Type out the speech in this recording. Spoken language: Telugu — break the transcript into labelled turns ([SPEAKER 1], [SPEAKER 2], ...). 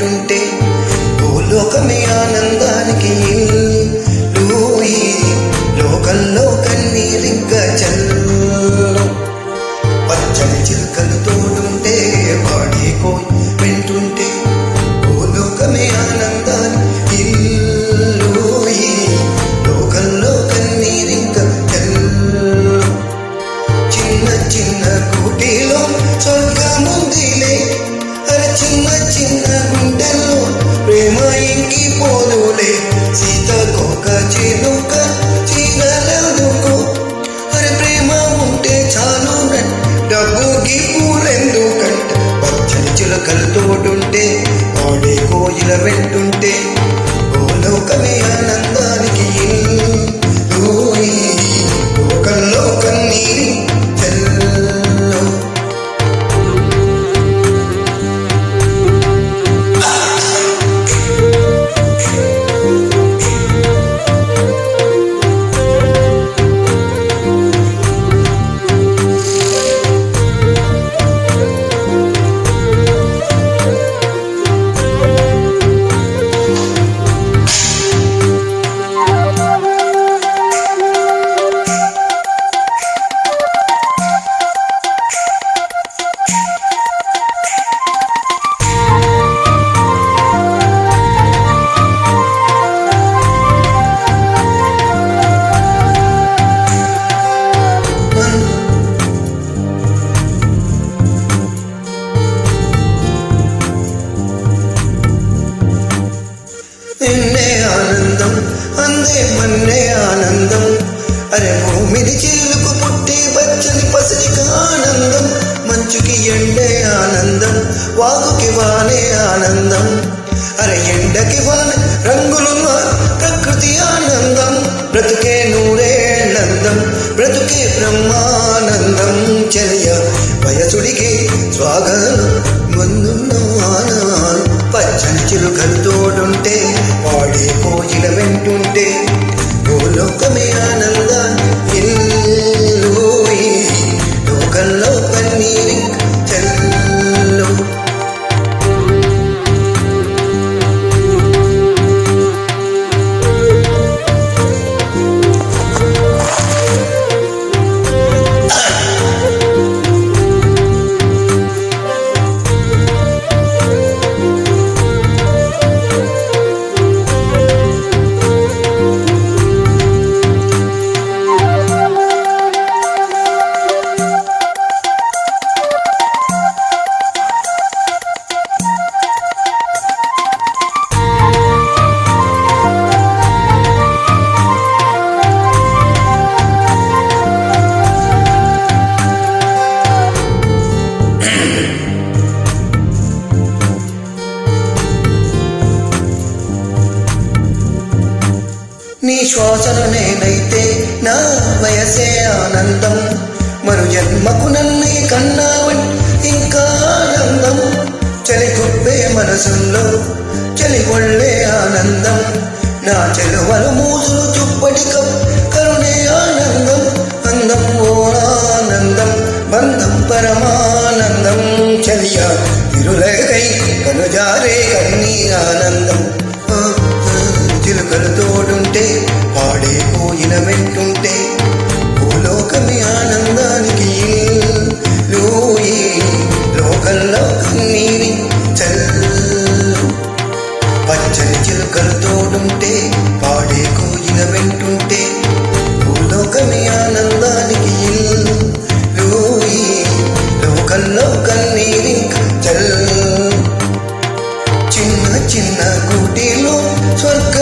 [SPEAKER 1] వెంటుంటే భూలోకమే ఆనందానికి లోకంలో కన్నీరింక చల్లు పచ్చని చిలుకలు తోడుంటే పాడే కోయి వెంటుంటే భూలోకమే ఆనందానికి లోకంలో కన్నీరింక చల్లు చిన్న చిన్న కూటిలో స్వర్గముందిలే అరే చిన్న చిన్న గుండెల్లో ప్రేమ ఇంకిపోదులే సీతకొక చిలుక చీరలదుకో అరే ప్రేమ ఉంటే చాలు డబ్బు గీపులెందుకంట పచ్చని చిలుకలు తోడుంటే ఆడే కోయిల వెంటుంటే భూలోకమే ఆనందానికి లోకంలో కన్నీరి నిన్నే ఆనందం అందే మన్నే ఆనందం అరే భూమిది చీలుకు పుట్టి వచ్చని పసిడికి ఆనందం మంచుకి ఎండే ఆనందం వాగుకి వానే ఆనందం అరే ఎండకి వాన రంగులున్న ప్రకృతి ఆనందం బ్రతుకే నూరేళ్ళందం బ్రతుకే బ్రహ్మానందం చెలియ వయసుడికి స్వాగతం ముందున్న ఆనందం పచ్చని చిలుకలు తోడుంటే పాడే కోయిల వెంటుంటే భూలోకమే ఆనందాన్ని లోకంలో కన్నీరి చల్లు నీ శ్వాసను నేనైతే నా వయసే ఆనందం మరు జన్మకు నన్ను కన్నావని ఇంకా ఆనందం చలి గుప్పే మనసుల్లో చలి ఒళ్ళే ఆనందం నా చెలువలు మూసులు చుప్పటి కరుణే ఆనందం అందం ఓ ఆనందం బంధం పరమానందం చలియా ఇరులకై కనుజారే కన్నీ ఆనందం చిలుకలు తోడుంటే పాడే కోయిల వెంటుంటే భూలోకమే ఆనందానికి లోకంలో కన్నీరి చల్లు పచ్చని చిలుకలు తోడుంటే పాడే కోయిల వెంటుంటే భూలోకమే ఆనందానికి లోకంలో కన్నీరి చల్లు చిన్న చిన్న కూటిలో స్వర్గ